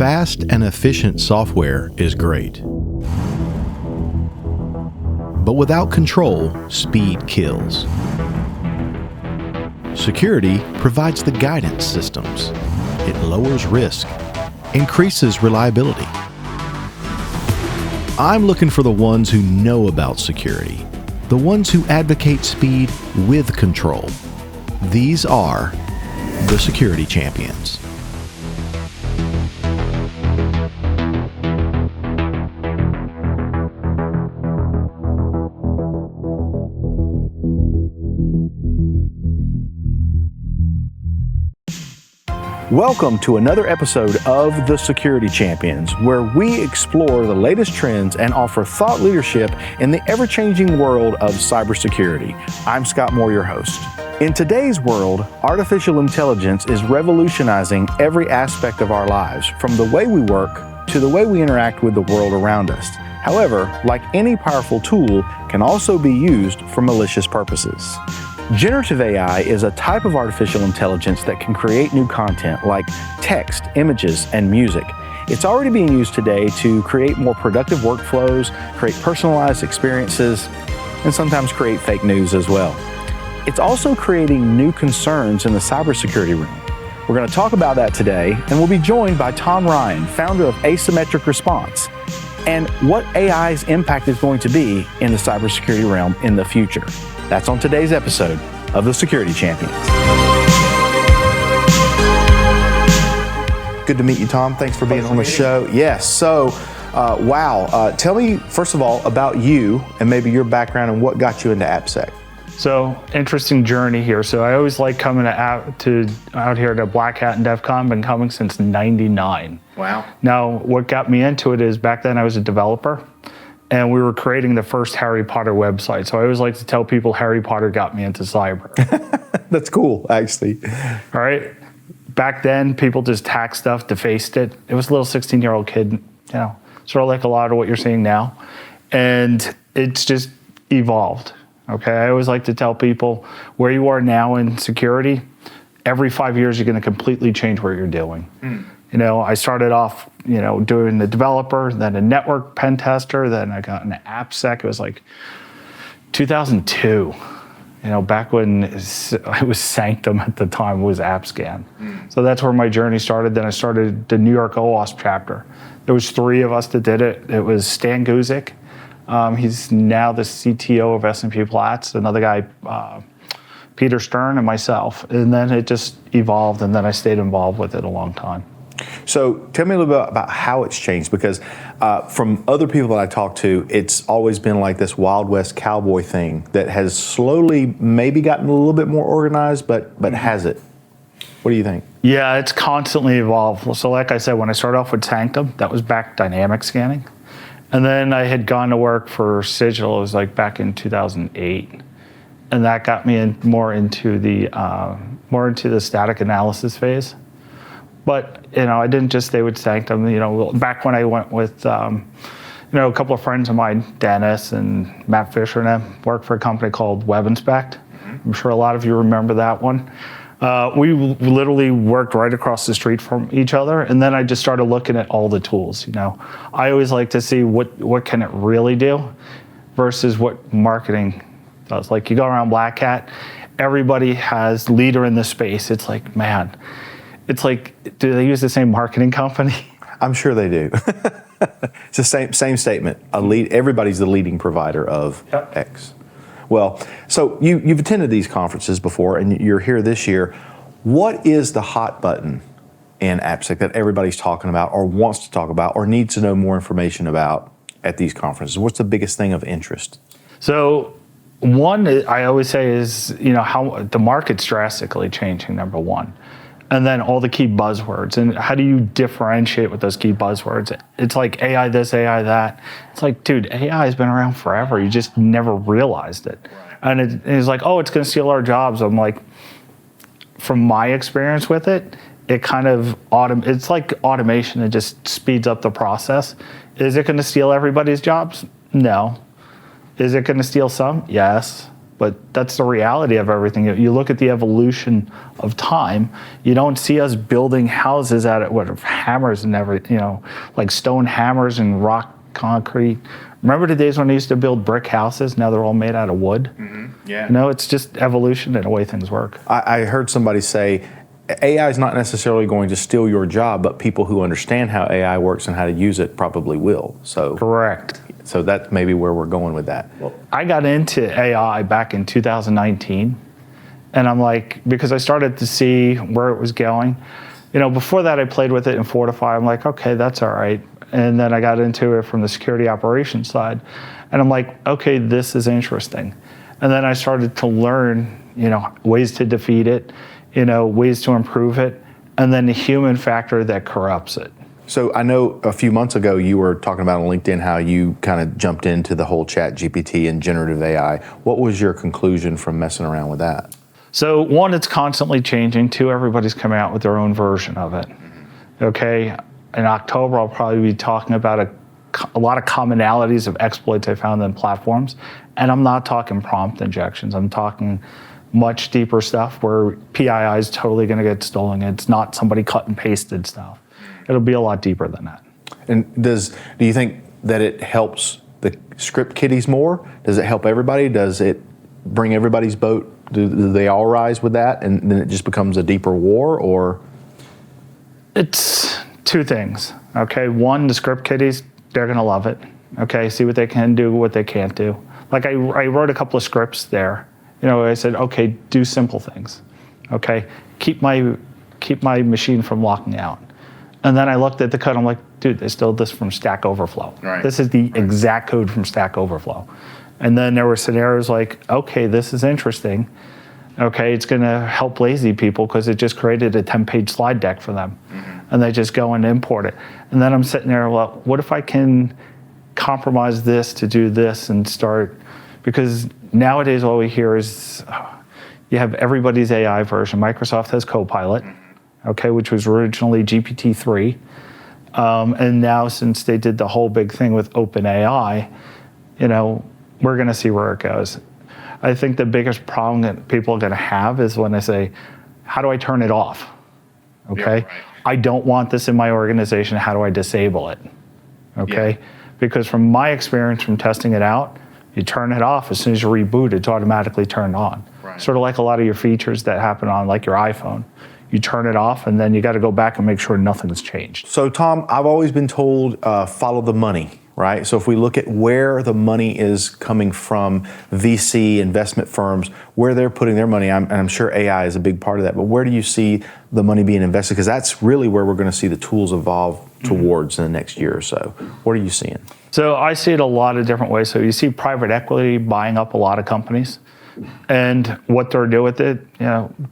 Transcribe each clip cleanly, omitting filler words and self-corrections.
Fast and efficient software is great. But without control, speed kills. Security provides the guidance systems. It lowers risk, increases reliability. I'm looking for the ones who know about security, the ones who advocate speed with control. These are the security champions. Welcome to another episode of The Security Champions, where we explore the latest trends and offer thought leadership in the ever-changing world of cybersecurity. I'm Scott Moore, your host. In today's world, artificial intelligence is revolutionizing every aspect of our lives, from the way we work to the way we interact with the world around us. However, like any powerful tool, can also be used for malicious purposes. Generative AI is a type of artificial intelligence that can create new content like text, images, and music. It's already being used today to create more productive workflows, create personalized experiences, and sometimes create fake news as well. It's also creating new concerns in the cybersecurity realm. We're going to talk about that today, and we'll be joined by Tom Ryan, founder of Asymmetric Response, and what AI's impact is going to be in the cybersecurity realm in the future. That's on today's episode of The Security Champions. Good to meet you, Tom. Thanks for being on the show. Yes, so, tell me, first of all, about you and maybe your background and what got you into AppSec. So, interesting journey here. So I always like coming out here to Black Hat and DEF CON, been coming since '99. Wow. Now, what got me into it is back then I was a developer, and we were creating the first Harry Potter website. So I always like to tell people Harry Potter got me into cyber. That's cool, actually. All right. Back then, people just hacked stuff, defaced it. It was a little 16-year-old kid, sort of like a lot of what you're seeing now. And it's just evolved. Okay. I always like to tell people where you are now in security, every 5 years, you're going to completely change what you're doing. I started off, doing the developer, then a network pen tester, then I got into AppSec. It was like 2002, back when it was Sanctum at the time, it was AppScan. So that's where my journey started. Then I started the New York OWASP chapter. There was 3 of us that did it. It was Stan Guzik. He's now the CTO of S&P Platts, another guy, Peter Stern, and myself. And then it just evolved, and then I stayed involved with it a long time. So tell me a little bit about how it's changed, because from other people that I talk to, it's always been like this Wild West cowboy thing that has slowly maybe gotten a little bit more organized, but has it? What do you think? Yeah, it's constantly evolved. So like I said, when I started off with Sanctum, that was back dynamic scanning. And then I had gone to work for Sigil, it was like back in 2008. And that got me more into the static analysis phase. But, I didn't just stay with Sanctum. Back when I went with, a couple of friends of mine, Dennis and Matt Fisher and them, worked for a company called WebInspect. I'm sure a lot of you remember that one. We literally worked right across the street from each other, and then I just started looking at all the tools. I always like to see what can it really do versus what marketing does. Like you go around Black Hat, everybody has leader in the space. It's like, man, it's like, do they use the same marketing company? I'm sure they do. It's the same statement. Everybody's the leading provider of X. Well, so you've attended these conferences before, and you're here this year. What is the hot button in AppSec that everybody's talking about or wants to talk about or needs to know more information about at these conferences? What's the biggest thing of interest? So one, I always say is, how the market's drastically changing, number one. And then all the key buzzwords. And how do you differentiate with those key buzzwords? It's like AI this, AI that. It's like, dude, AI has been around forever. You just never realized it. Right. And it's like, oh, it's going to steal our jobs. I'm like, from my experience with it, it kind of, it's like automation. It just speeds up the process. Is it going to steal everybody's jobs? No. Is it going to steal some? Yes. but that's the reality of everything. You look at the evolution of time, you don't see us building houses out of hammers and everything, like stone hammers and rock concrete. Remember the days when they used to build brick houses? Now they're all made out of wood. Mm-hmm. Yeah. It's just evolution and the way things work. I heard somebody say, AI is not necessarily going to steal your job, but people who understand how AI works and how to use it probably will. So correct. So that's maybe where we're going with that. Well, I got into AI back in 2019, and I'm like, because I started to see where it was going. Before that I played with it in Fortify. I'm like, okay, that's all right. And then I got into it from the security operations side, and I'm like, okay, this is interesting. And then I started to learn, ways to defeat it, ways to improve it, and then the human factor that corrupts it. So I know a few months ago you were talking about on LinkedIn how you kind of jumped into the whole chat GPT and generative AI. What was your conclusion from messing around with that? So one, it's constantly changing. Two, everybody's coming out with their own version of it. Okay, in October I'll probably be talking about a lot of commonalities of exploits I found in platforms, and I'm not talking prompt injections. I'm talking much deeper stuff where PII is totally going to get stolen. It's not somebody cut and pasted stuff. It'll be a lot deeper than that. And do you think that it helps the script kiddies more? Does it help everybody? Does it bring everybody's boat? Do they all rise with that, and then it just becomes a deeper war? Or it's two things. Okay, one, the script kiddies, they're going to love it. Okay, see what they can do, what they can't do. Like I wrote a couple of scripts there. I said, okay, do simple things. Okay, keep my machine from locking out. And then I looked at the code. I'm like, dude, they stole this from Stack Overflow. Right. This is the exact code from Stack Overflow. And then there were scenarios like, okay, this is interesting. Okay, it's going to help lazy people because it just created a 10-page slide deck for them. Mm-hmm. And they just go and import it. And then I'm sitting there, well, what if I can compromise this to do this and start? Because nowadays all we hear is you have everybody's AI version. Microsoft has Copilot, okay, which was originally GPT-3. And now since they did the whole big thing with OpenAI, we're going to see where it goes. I think the biggest problem that people are going to have is when they say, how do I turn it off? Okay, yeah, right. I don't want this in my organization. How do I disable it? Okay, yeah. Because from my experience from testing it out, you turn it off as soon as you reboot, it's automatically turned on. Right. Sort of like a lot of your features that happen on like your iPhone. You turn it off and then you got to go back and make sure nothing's changed. So Tom, I've always been told follow the money, right? So if we look at where the money is coming from, VC, investment firms, where they're putting their money, and I'm sure AI is a big part of that, but where do you see the money being invested? Because that's really where we're going to see the tools evolve towards in the next year or so. What are you seeing? So I see it a lot of different ways. So you see private equity buying up a lot of companies, and what they're doing with it,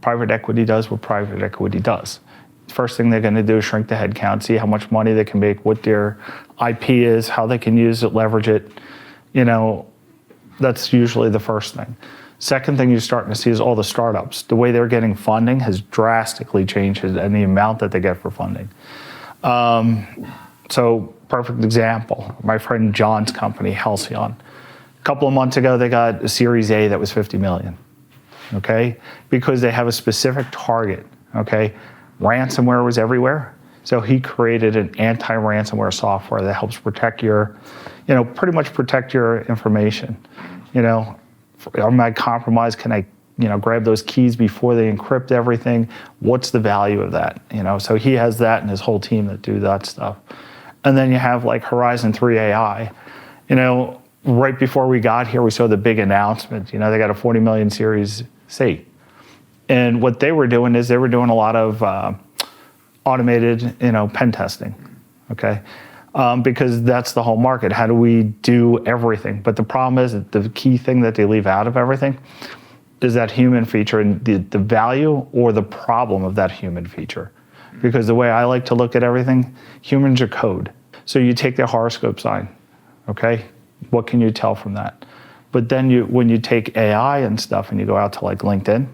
private equity does what private equity does. First thing they're going to do is shrink the headcount, see how much money they can make, what their IP is, how they can use it, leverage it. That's usually the first thing. Second thing you're starting to see is all the startups. The way they're getting funding has drastically changed, and the amount that they get for funding. So perfect example, my friend John's company, Halcyon. A couple of months ago, they got a Series A that was 50 million, okay? Because they have a specific target, okay? Ransomware was everywhere, so he created an anti-ransomware software that helps protect your, pretty much protect your information. Am I compromised? Can I, grab those keys before they encrypt everything? What's the value of that? So he has that and his whole team that do that stuff. And then you have like Horizon 3 AI. Right before we got here, we saw the big announcement. They got a 40 million Series C. And what they were doing is they were doing a lot of automated, pen testing, okay? Because that's the whole market. How do we do everything? But the problem is that the key thing that they leave out of everything is that human feature and the value or the problem of that human feature. Because the way I like to look at everything, humans are code. So you take their horoscope sign, okay? What can you tell from that? But then when you take AI and stuff and you go out to like LinkedIn,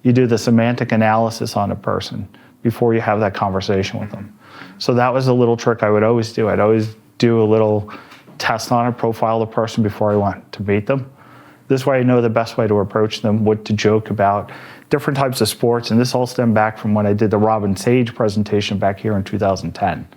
you do the semantic analysis on a person before you have that conversation with them. So that was a little trick I would always do. I'd always do a little test on it, profile the person before I went to meet them. This way I know the best way to approach them, what to joke about, different types of sports. And this all stemmed back from when I did the Robin Sage presentation back here in 2010.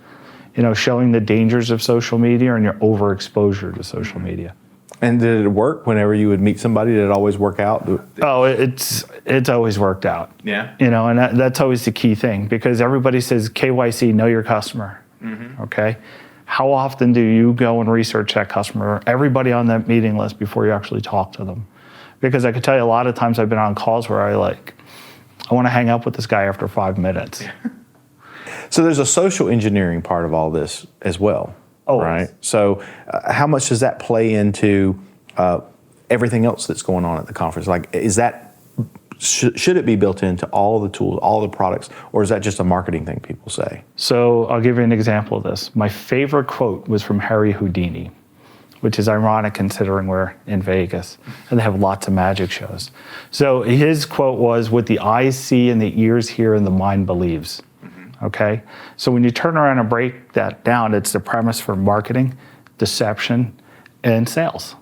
Showing the dangers of social media and your overexposure to social media. And did it work whenever you would meet somebody? Did it always work out? Oh, it's always worked out. Yeah. And that's always the key thing, because everybody says KYC, know your customer. Mm-hmm. Okay. How often do you go and research that customer, everybody on that meeting list, before you actually talk to them? Because I could tell you a lot of times I've been on calls where I want to hang up with this guy after 5 minutes. Yeah. So there's a social engineering part of all this as well, right? So how much does that play into everything else that's going on at the conference? Should it be built into all the tools, all the products, or is that just a marketing thing people say? So I'll give you an example of this. My favorite quote was from Harry Houdini, which is ironic considering we're in Vegas and they have lots of magic shows. So his quote was, "What the eyes see and the ears hear and the mind believes." Okay? So when you turn around and break that down, it's the premise for marketing, deception, and sales.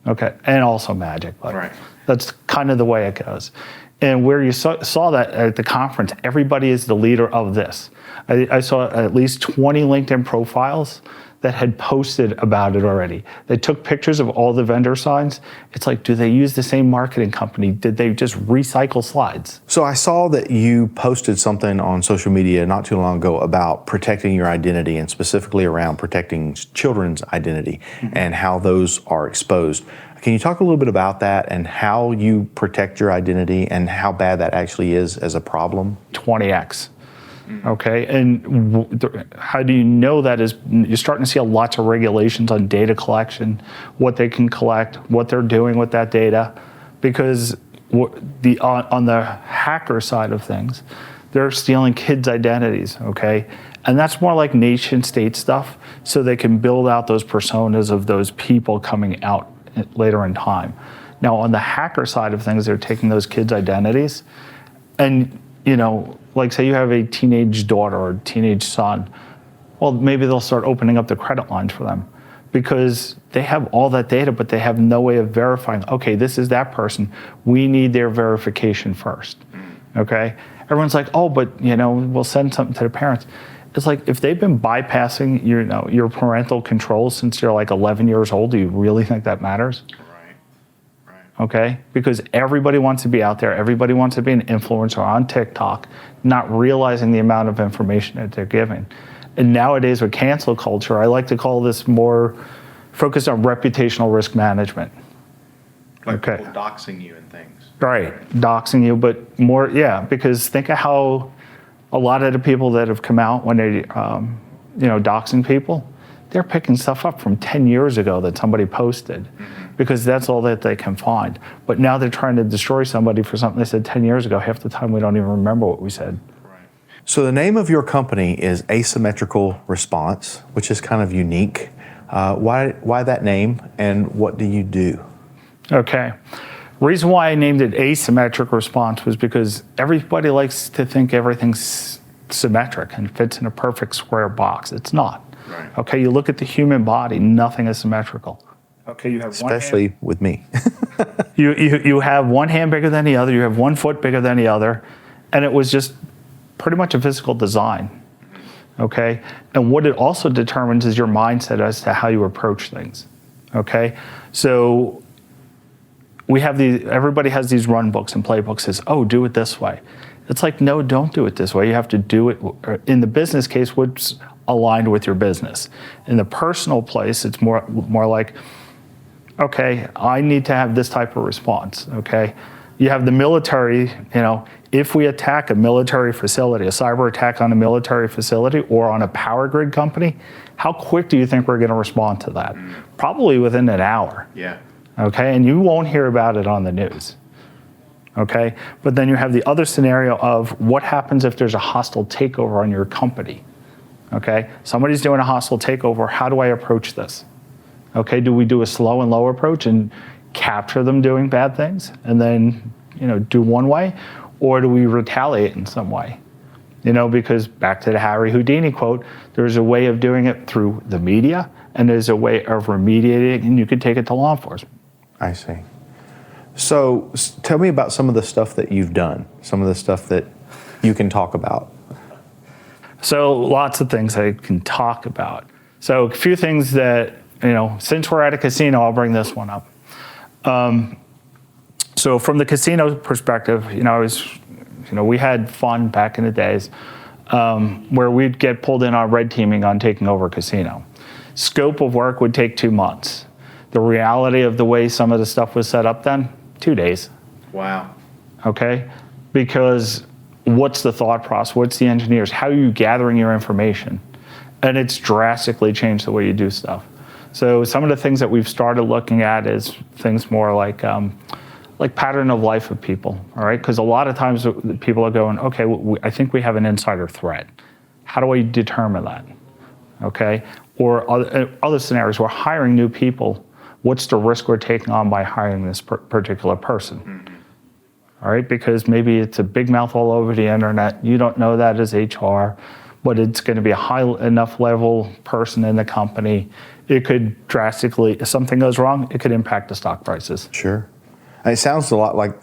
Okay? And also magic. But right. That's kind of the way it goes. And where you saw that at the conference, everybody is the leader of this. I saw at least 20 LinkedIn profiles that had posted about it already. They took pictures of all the vendor signs. It's like, do they use the same marketing company? Did they just recycle slides? So I saw that you posted something on social media not too long ago about protecting your identity, and specifically around protecting children's identity, mm-hmm. and how those are exposed. Can you talk a little bit about that and how you protect your identity and how bad that actually is as a problem? 20x. Okay, and how do you know that is you're starting to see lots of regulations on data collection, what they can collect, what they're doing with that data, because on the hacker side of things, they're stealing kids' identities, okay? And that's more like nation state stuff, so they can build out those personas of those people coming out later in time. Now, on the hacker side of things, they're taking those kids' identities and, like say you have a teenage daughter or teenage son, well, maybe they'll start opening up the credit lines for them because they have all that data, but they have no way of verifying, okay, this is that person. We need their verification first, okay? Everyone's like, oh, but, we'll send something to the parents. It's like, if they've been bypassing your parental controls since you're like 11 years old, do you really think that matters? Okay, because everybody wants to be out there. Everybody wants to be an influencer on TikTok, not realizing the amount of information that they're giving. And nowadays with cancel culture, I like to call this more focused on reputational risk management. Like people doxing you and things. Right, doxing you, but more, because think of how a lot of the people that have come out when they, doxing people, they're picking stuff up from 10 years ago that somebody posted. Mm-hmm. Because that's all that they can find. But now they're trying to destroy somebody for something they said 10 years ago. Half the time we don't even remember what we said. Right. So the name of your company is Asymmetrical Response, which is kind of unique. Why that name, and what do you do? Okay. Reason why I named it Asymmetric Response was because everybody likes to think everything's symmetric and fits in a perfect square box. It's not. Right. Okay, you look at the human body, nothing is symmetrical. Okay, you have especially one hand, with me. you have one hand bigger than the other, you have 1 foot bigger than the other, and it was just pretty much a physical design. Okay? And what it also determines is your mindset as to how you approach things. Okay? So everybody has these run books and playbooks says, oh, do it this way. It's like, no, don't do it this way. You have to do it in the business case, what's aligned with your business. In the personal place, it's more like, okay, I need to have this type of response, okay? You have the military, if we attack a military facility, a cyber attack on a military facility or on a power grid company, how quick do you think we're gonna respond to that? Probably within an hour. Yeah. Okay, and you won't hear about it on the news. Okay, but then you have the other scenario of what happens if there's a hostile takeover on your company. Okay, somebody's doing a hostile takeover, how do I approach this? Okay, do we do a slow and low approach and capture them doing bad things and then, do one way? Or do we retaliate in some way? Because back to the Harry Houdini quote, there's a way of doing it through the media and there's a way of remediating, and you could take it to law enforcement. I see. So tell me about some of the stuff that you've done, some of the stuff that you can talk about. So lots of things I can talk about. So a few things that, since we're at a casino, I'll bring this one up. So from the casino perspective, we had fun back in the days where we'd get pulled in on red teaming on taking over a casino. Scope of work would take 2 months. The reality of the way some of the stuff was set up then, 2 days. Wow. Okay? Because what's the thought process? What's the engineers? How are you gathering your information? And it's drastically changed the way you do stuff. So some of the things that we've started looking at is things more like pattern of life of people, all right? Because a lot of times people are going, okay, I think we have an insider threat. How do I determine that? Okay? Or other scenarios, we're hiring new people. What's the risk we're taking on by hiring this particular person? Mm-hmm. All right, because maybe it's a big mouth all over the internet. You don't know that as HR, but it's going to be a high enough level person in the company. It could drastically, if something goes wrong, it could impact the stock prices. Sure. And it sounds a lot like,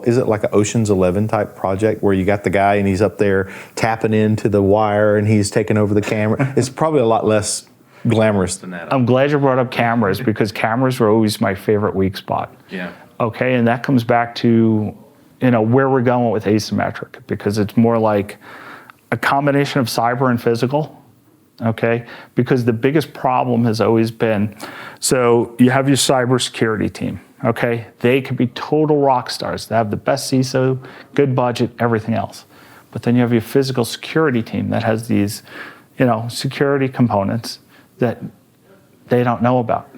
is it like an Ocean's 11 type project where you got the guy and he's up there tapping into the wire and he's taking over the camera? It's probably a lot less glamorous than that. I'm glad you brought up cameras because cameras were always my favorite weak spot. Yeah. Okay, and that comes back to where we're going with asymmetric, because it's more like a combination of cyber and physical. Okay, because the biggest problem has always been, so you have your cybersecurity team. Okay, they could be total rock stars. They have the best CISO, good budget, everything else. But then you have your physical security team that has these, security components that they don't know about.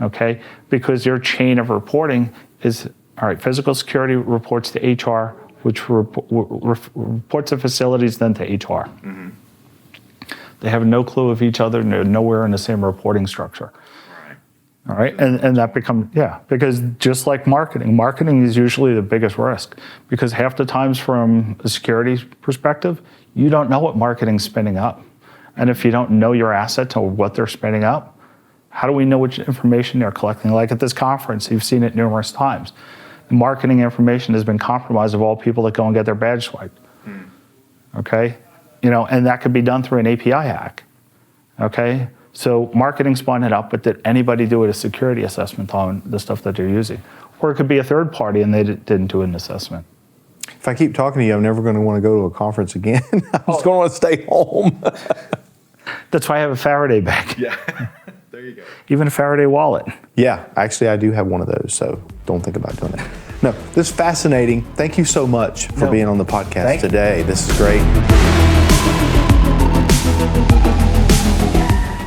Okay, because their chain of reporting is, all right, physical security reports to HR, which reports to facilities, then to HR. Mm-hmm. They have no clue of each other, and they're nowhere in the same reporting structure. Right. All right, and that becomes, because just like marketing is usually the biggest risk, because half the times from a security perspective, you don't know what marketing's spinning up. And if you don't know your assets or what they're spinning up, how do we know which information they're collecting? Like at this conference, you've seen it numerous times. The marketing information has been compromised of all people that go and get their badge swiped. Okay? And that could be done through an API hack. Okay? So marketing spun it up, but did anybody do a security assessment on the stuff that they're using? Or it could be a third party and they didn't do an assessment. If I keep talking to you, I'm never going to want to go to a conference again. I'm just going to want to stay home. That's why I have a Faraday bag. Yeah, there you go. Even a Faraday wallet. Yeah, actually I do have one of those, so don't think about doing that. No, this is fascinating. Thank you so much for being on the podcast today. This is great.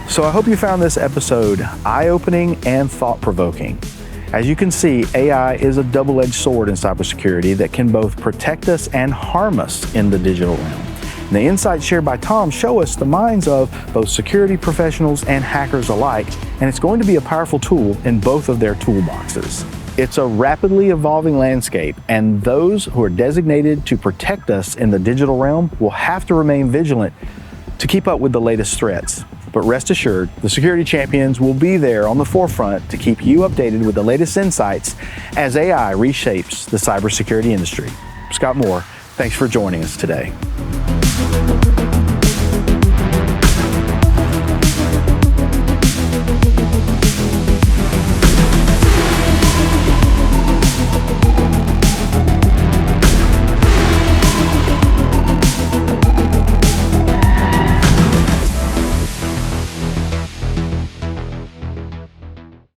So I hope you found this episode eye-opening and thought-provoking. As you can see, AI is a double-edged sword in cybersecurity that can both protect us and harm us in the digital realm. And the insights shared by Tom show us the minds of both security professionals and hackers alike, and it's going to be a powerful tool in both of their toolboxes. It's a rapidly evolving landscape, and those who are designated to protect us in the digital realm will have to remain vigilant to keep up with the latest threats. But rest assured, the security champions will be there on the forefront to keep you updated with the latest insights as AI reshapes the cybersecurity industry. Scott Moore, thanks for joining us today.